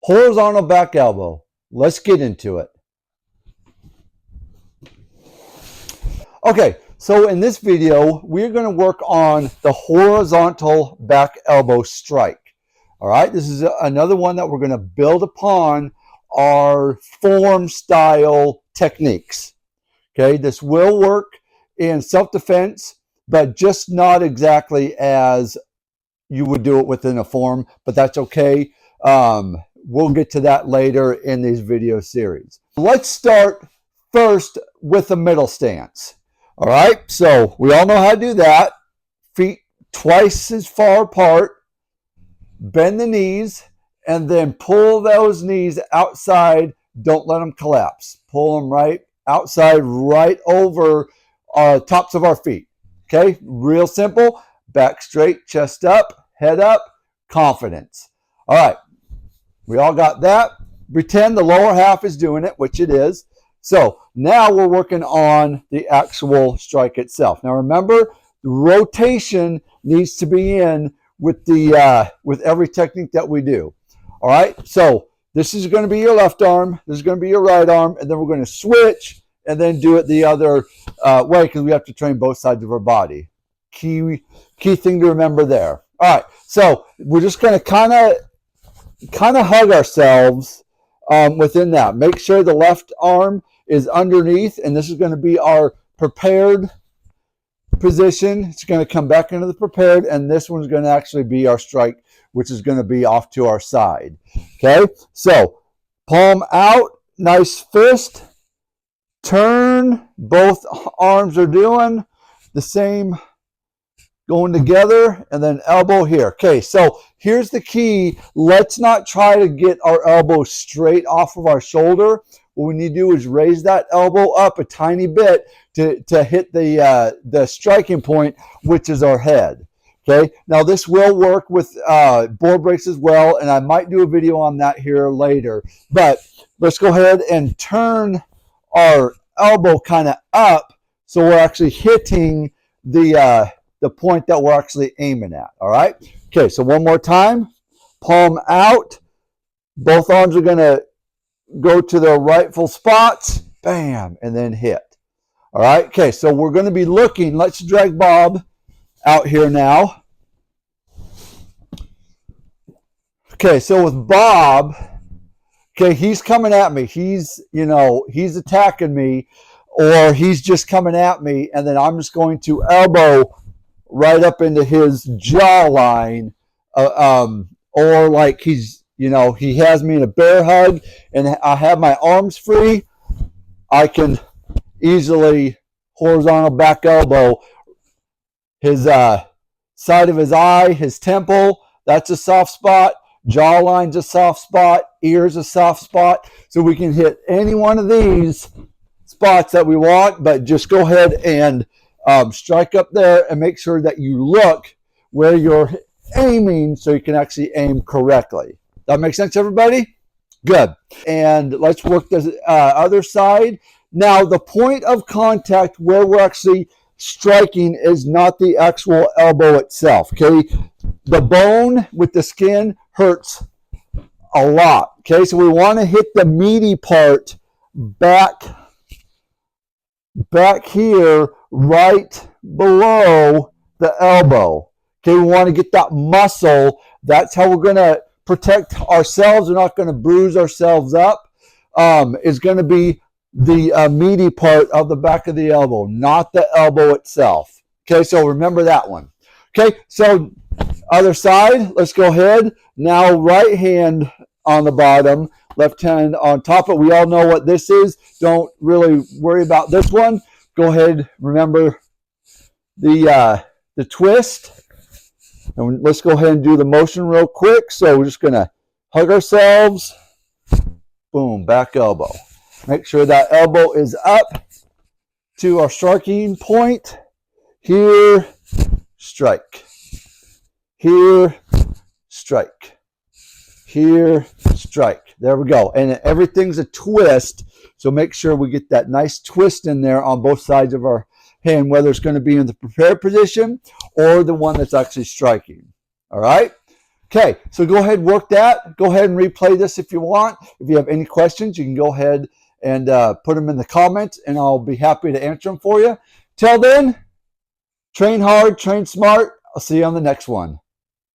Horizontal back elbow. Let's get into it. Okay, so in this video, we're going to work on the horizontal back elbow strike. All right, this is another one that we're going to build upon our form style techniques. Okay, this will work in self-defense, but just not exactly as you would do it within a form, but that's okay. We'll get to that later in these video series. Let's start first with the middle stance. All right, so we all know how to do that. Feet twice as far apart, bend the knees, and then pull those knees outside. Don't let them collapse. Pull them right outside, right over tops of our feet. Okay, real simple. Back straight, chest up, head up, confidence. All right, we all got that. Pretend the lower half is doing it, which it is. So now we're working on the actual strike itself. Now remember, the rotation needs to be in with the with every technique that we do. All right, so this is going to be your left arm, this is going to be your right arm, and then we're going to switch and then do it the other way, because we have to train both sides of our body. Key thing to remember there. All right, so we're just going to kind of hug ourselves within that. Make sure the left arm is underneath, and this is going to be our prepared position. It's going to come back into the prepared, and this one's going to actually be our strike, which is going to be off to our side. Okay, so palm out, nice fist, turn, both arms are doing the same, going together, and then elbow here. Okay, so here's the key. Let's not try to get our elbow straight off of our shoulder. What we need to do is raise that elbow up a tiny bit to hit the striking point, which is our head. Okay, now this will work with board breaks as well, and I might do a video on that here later. But let's go ahead and turn our elbow kind of up so we're actually hitting the point that we're actually aiming at. All right, okay, so one more time. Palm out. Both arms are going to go to their rightful spots, bam, and then hit. All right, okay, so we're going to be looking. Let's drag Bob out here now. Okay, so with Bob, okay, he's coming at me. He's attacking me, or he's just coming at me, and then I'm just going to elbow right up into his jawline, or like he has me in a bear hug, and I have my arms free. I can easily horizontal back elbow his side of his eye, his temple. That's a soft spot. Jawline's a soft spot. Ear's a soft spot. So we can hit any one of these spots that we want, but just go ahead and strike up there and make sure that you look where you're aiming so you can actually aim correctly. That makes sense, everybody? Good. And let's work the other side. Now, the point of contact where we're actually striking is not the actual elbow itself, okay? The bone with the skin hurts a lot, okay? So we want to hit the meaty part back here, right below the elbow. Okay, we want to get that muscle. That's how we're going to protect ourselves. We're not going to bruise ourselves up. It's going to be the meaty part of the back of the elbow, not the elbow itself. Okay, so remember that one. Okay, so other side, let's go ahead. Now right hand on the bottom, left hand on top of it. We all know what this is. Don't really worry about this one. Go ahead, remember the twist. And let's go ahead and do the motion real quick. So we're just going to hug ourselves. Boom, back elbow. Make sure that elbow is up to our striking point. Here, strike. Here, strike. Here, strike. There we go. And everything's a twist. So make sure we get that nice twist in there on both sides of our hand, whether it's going to be in the prepared position or the one that's actually striking. All right? Okay, so go ahead and work that. Go ahead and replay this if you want. If you have any questions, you can go ahead and put them in the comments, and I'll be happy to answer them for you. Till then, train hard, train smart. I'll see you on the next one.